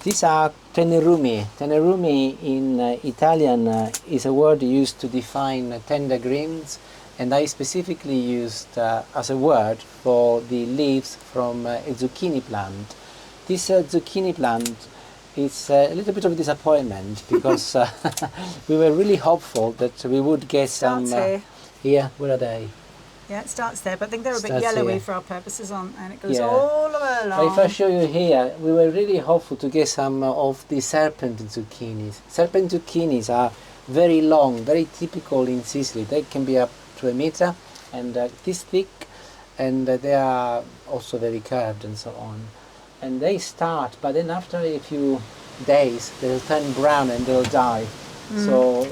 These are tenerumi. Tenerumi in Italian is a word used to define tender greens, and I specifically used as a word for the leaves from a zucchini plant. This zucchini plant is a little bit of a disappointment because we were really hopeful that we would get some... here, where are they? Yeah, it starts there, but I think they're a bit yellowy here for our purposes, aren't they? And it goes all the way along. But if I show you here, we were really hopeful to get some of the serpent zucchinis. Serpent zucchinis are very long, very typical in Sicily. They can be up to 1 meter and this thick, and they are also very curved and so on. And they start, but then after a few days, they'll turn brown and they'll die. So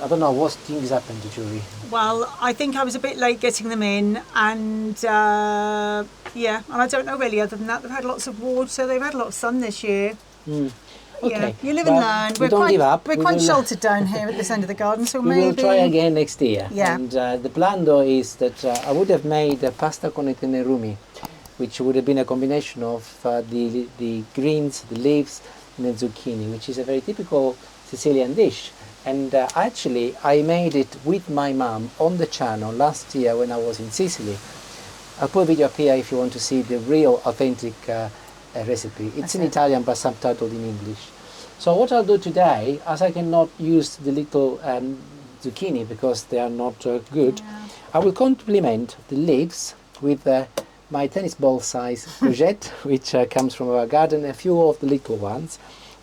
I don't know what things happened to Julie. Well, I think I was a bit late getting them in, and and I don't know really. Other than that, they've had lots of water. They've had a lot of sun this year. Okay. Yeah, you live and learn. We don't give up. We're quite sheltered down here at this end of the garden, so we maybe will try again next year. Yeah. And the plan though is that I would have made a pasta con i tenerumi, which would have been a combination of the greens, the leaves, and the zucchini, which is a very typical Sicilian dish. And actually I made it with my mum on the channel last year when I was in Sicily. I'll put a video up here if you want to see the real authentic recipe. It's in Italian but subtitled in English. So what I'll do today, as I cannot use the little zucchini because they are not good, I will complement the leaves with my tennis ball size courgette, which comes from our garden, a few of the little ones.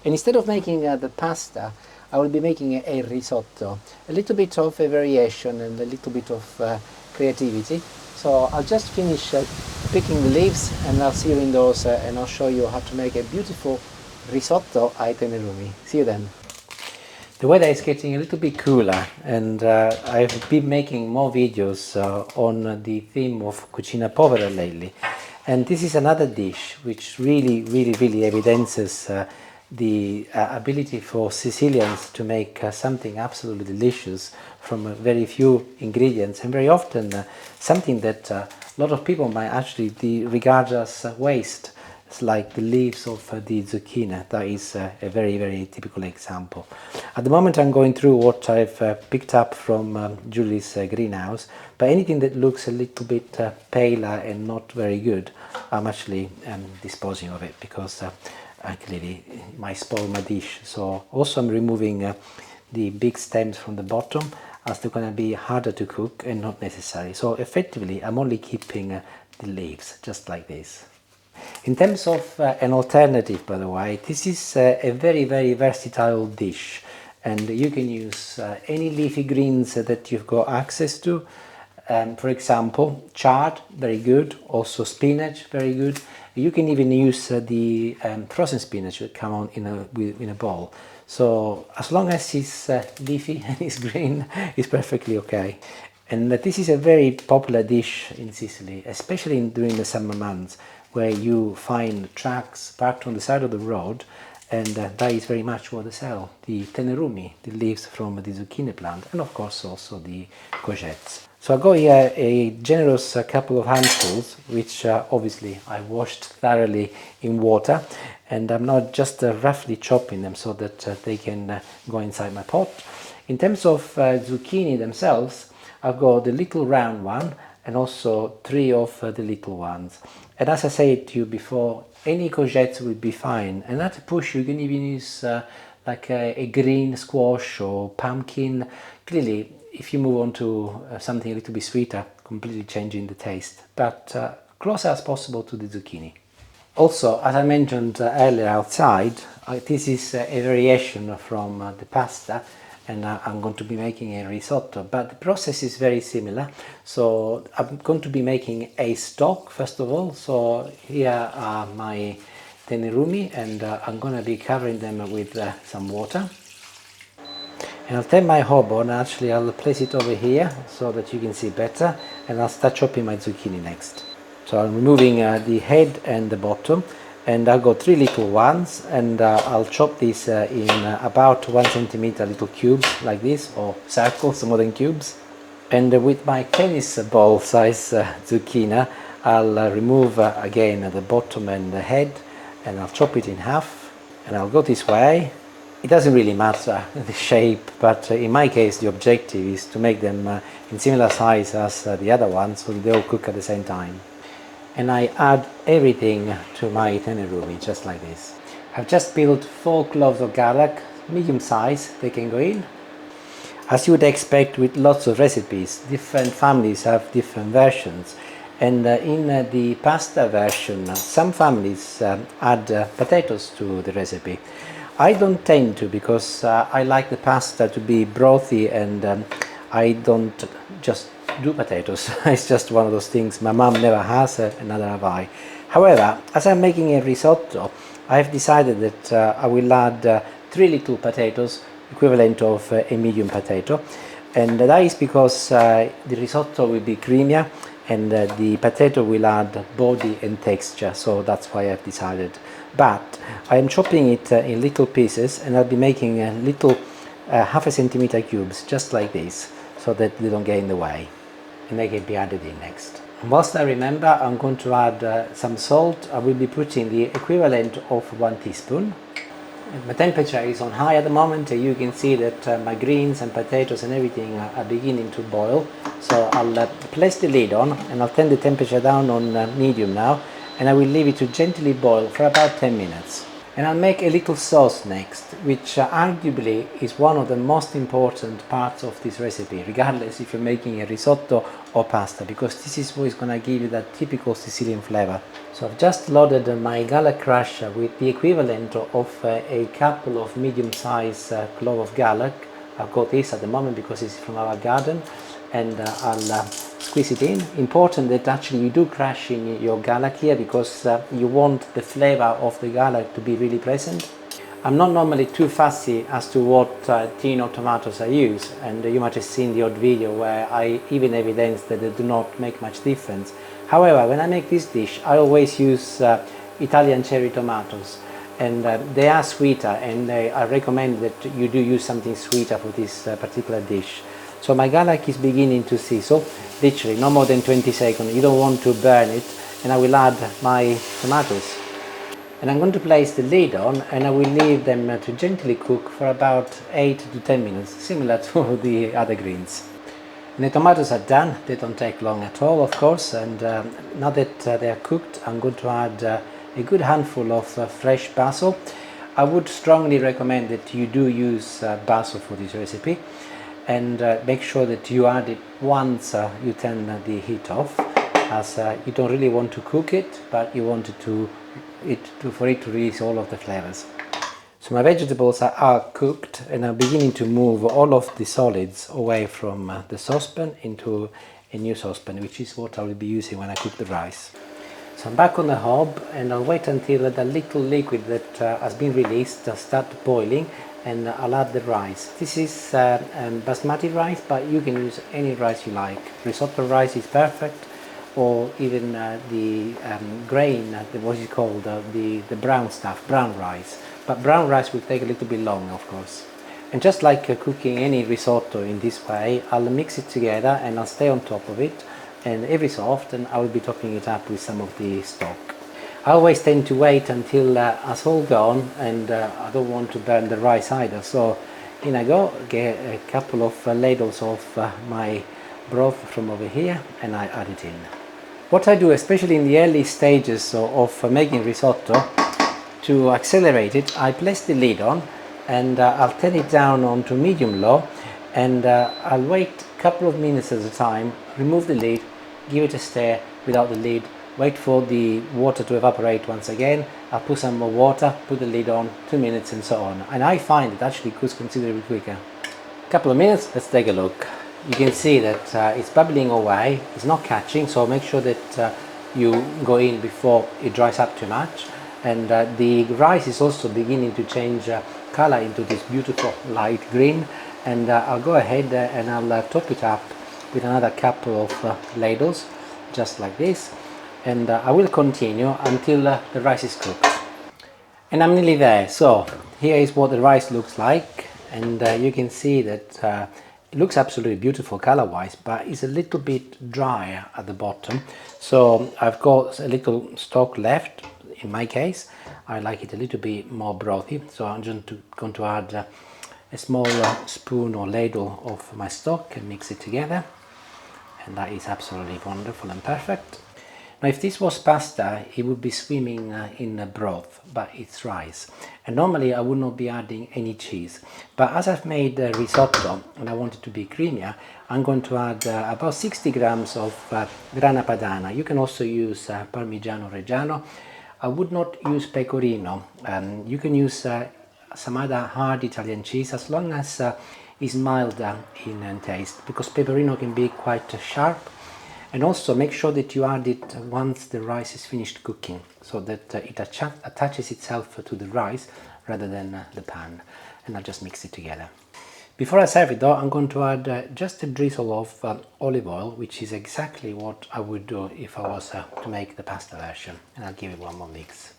And instead of making the pasta, I will be making a risotto, a little bit of a variation and a little bit of creativity. So I'll just finish picking the leaves and I'll see you indoors and I'll show you how to make a beautiful risotto ai tenerumi. See you then. The weather is getting a little bit cooler, and I've been making more videos on the theme of Cucina Povera lately. And this is another dish which really evidences the ability for Sicilians to make something absolutely delicious from very few ingredients, and very often something that a lot of people might actually regard as waste. It's like the leaves of the zucchini. That is a very typical example. At the moment I'm going through what I've picked up from Julie's greenhouse, but anything that looks a little bit paler and not very good, I'm actually disposing of it because clearly it might spoil my dish. So also I'm removing the big stems from the bottom, as they're going to be harder to cook and not necessary. So effectively I'm only keeping the leaves, just like this. In terms of an alternative, by the way, this is a very versatile dish, and you can use any leafy greens that you've got access to. For example, chard, very good, also spinach, very good. You can even use the frozen spinach that come on in a bowl. So as long as it's leafy and it's green, it's perfectly okay. And this is a very popular dish in Sicily, especially during the summer months, where you find trucks parked on the side of the road, and that is very much what they sell. The tenerumi, the leaves from the zucchini plant, and of course also the courgettes. So I got here a generous couple of handfuls, which obviously I washed thoroughly in water, and I'm now just roughly chopping them so that they can go inside my pot. In terms of zucchini themselves, I've got the little round one and also 3 of the little ones. And as I said to you before, any courgettes will be fine. And at a push you can even use like a green squash or pumpkin. Clearly, if you move on to something a little bit sweeter, completely changing the taste. But close as possible to the zucchini. Also, as I mentioned earlier outside, this is a variation from the pasta, and I'm going to be making a risotto, but the process is very similar. So I'm going to be making a stock first of all. So here are my tenerumi, and I'm going to be covering them with some water. And I'll take my hob on, actually I'll place it over here so that you can see better, and I'll start chopping my zucchini next. So I'm removing the head and the bottom, and I've got 3 little ones, and I'll chop this in about 1 centimeter little cubes like this, or circles, modern cubes. And with my tennis ball size zucchini, I'll remove again the bottom and the head, and I'll chop it in half. And I'll go this way. It doesn't really matter the shape, but in my case the objective is to make them in similar size as the other ones, so they all cook at the same time. And I add everything to my tenerumi just like this. I've just peeled 4 cloves of garlic, medium size, they can go in. As you would expect with lots of recipes, different families have different versions. And in the pasta version, some families add potatoes to the recipe. I don't tend to, because I like the pasta to be brothy, and I don't just do potatoes. It's just one of those things. My mom never has, and neither have I. However, as I'm making a risotto, I've decided that I will add 3 little potatoes, equivalent of a medium potato, and that is because the risotto will be creamier and the potato will add body and texture, so that's why I've decided. But I am chopping it in little pieces, and I'll be making little half a centimeter cubes, just like this, so that they don't get in the way, and they can be added in next. Whilst I remember, I'm going to add some salt. I will be putting the equivalent of 1 teaspoon. My temperature is on high at the moment. You can see that my greens and potatoes and everything are beginning to boil. So I'll place the lid on, and I'll turn the temperature down on medium now, and I will leave it to gently boil for about 10 minutes. And I'll make a little sauce next, which arguably is one of the most important parts of this recipe, regardless if you're making a risotto or pasta, because this is what is going to give you that typical Sicilian flavor. So I've just loaded my garlic crusher with the equivalent of a couple of medium-sized cloves of garlic. I've got this at the moment because it's from our garden, and I'll squeeze it in. Important that actually you do crush in your garlic here, because you want the flavor of the garlic to be really present. I'm not normally too fussy as to what tin or tomatoes I use, and you might have seen the odd video where I even evidence that they do not make much difference. However, when I make this dish, I always use Italian cherry tomatoes, and they are sweeter, and I recommend that you do use something sweeter for this particular dish. So my garlic is beginning to sizzle, literally no more than 20 seconds. You don't want to burn it, and I will add my tomatoes. And I'm going to place the lid on, and I will leave them to gently cook for about 8 to 10 minutes, similar to the other greens. And the tomatoes are done. They don't take long at all, of course, and now that they are cooked, I'm going to add a good handful of fresh basil. I would strongly recommend that you do use basil for this recipe, and make sure that you add it once you turn the heat off, as you don't really want to cook it, but you want it for it to release all of the flavors. So my vegetables are cooked, and I'm beginning to move all of the solids away from the saucepan into a new saucepan, which is what I will be using when I cook the rice. So I'm back on the hob, and I'll wait until the little liquid that has been released start boiling, and I'll add the rice. This is basmati rice, but you can use any rice you like. Risotto rice is perfect, or even the grain, what is called the brown stuff, brown rice. But brown rice will take a little bit long, of course. And just like cooking any risotto in this way, I'll mix it together and I'll stay on top of it. And every so often I will be topping it up with some of the stock. I always tend to wait until it's all gone, and I don't want to burn the rice either. So in I go, get a couple of ladles of my broth from over here, and I add it in. What I do, especially in the early stages of making risotto, to accelerate it, I place the lid on, and I'll turn it down onto medium-low, and I'll wait a couple of minutes at a time, remove the lid, give it a stir without the lid, wait for the water to evaporate once again. I'll put some more water, put the lid on, 2 minutes, and so on. And I find it actually cooks considerably quicker. A couple of minutes, let's take a look. You can see that it's bubbling away, it's not catching, so make sure that you go in before it dries up too much. And the rice is also beginning to change color into this beautiful light green, and I'll go ahead and I'll top it up with another couple of ladles, just like this, and I will continue until the rice is cooked. And I'm nearly there. So here is what the rice looks like, and you can see that It looks absolutely beautiful color-wise, but it's a little bit drier at the bottom. So I've got a little stock left. In my case, I like it a little bit more brothy. So I'm just going to add a small spoon or ladle of my stock and mix it together. And that is absolutely wonderful and perfect. Now, if this was pasta, it would be swimming in a broth, but it's rice. And normally I would not be adding any cheese. But as I've made risotto and I want it to be creamier, I'm going to add about 60 grams of Grana Padano. You can also use Parmigiano Reggiano. I would not use pecorino. You can use some other hard Italian cheese as long as it's mild in taste, because pecorino can be quite sharp. And also make sure that you add it once the rice is finished cooking, so that it attaches itself to the rice rather than the pan. And I'll just mix it together. Before I serve it though, I'm going to add just a drizzle of olive oil, which is exactly what I would do if I was to make the pasta version. And I'll give it one more mix.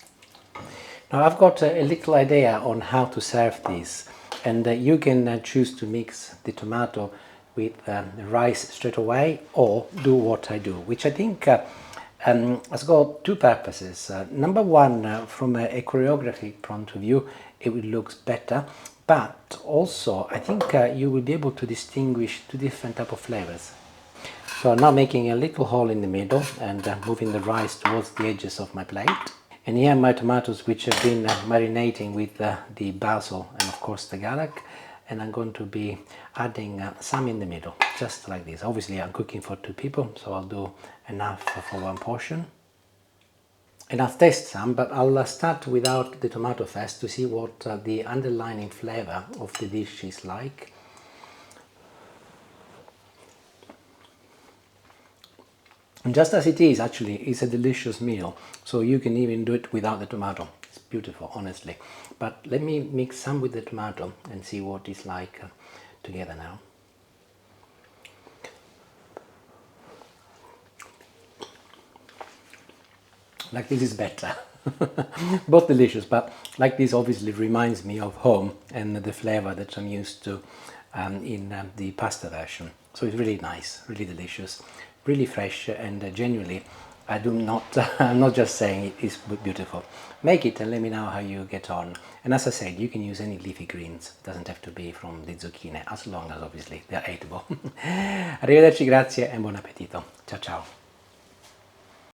Now I've got a little idea on how to serve this, and you can choose to mix the tomato with the rice straight away, or do what I do, which I think has got two purposes. Number one, from a choreography point of view, it will look better, but also I think you will be able to distinguish two different type of flavors. So now making a little hole in the middle and moving the rice towards the edges of my plate. And here are my tomatoes, which have been marinating with the basil and of course the garlic. And I'm going to be adding some in the middle, just like this. Obviously I'm cooking for 2 people, so I'll do enough for 1 portion. And I'll taste some, but I'll start without the tomato first to see what the underlying flavor of the dish is like. And just as it is, actually, it's a delicious meal, so you can even do it without the tomato. It's beautiful, honestly. But let me mix some with the tomato and see what it's like together now. Like this is better. Both delicious, but like this obviously reminds me of home and the flavor that I'm used to in the pasta version. So it's really nice, really delicious, really fresh, and genuinely I'm not just saying it is beautiful. Make it and let me know how you get on. And as I said, you can use any leafy greens. It doesn't have to be from the zucchini, as long as obviously they're eatable. Arrivederci, grazie and buon appetito. Ciao ciao.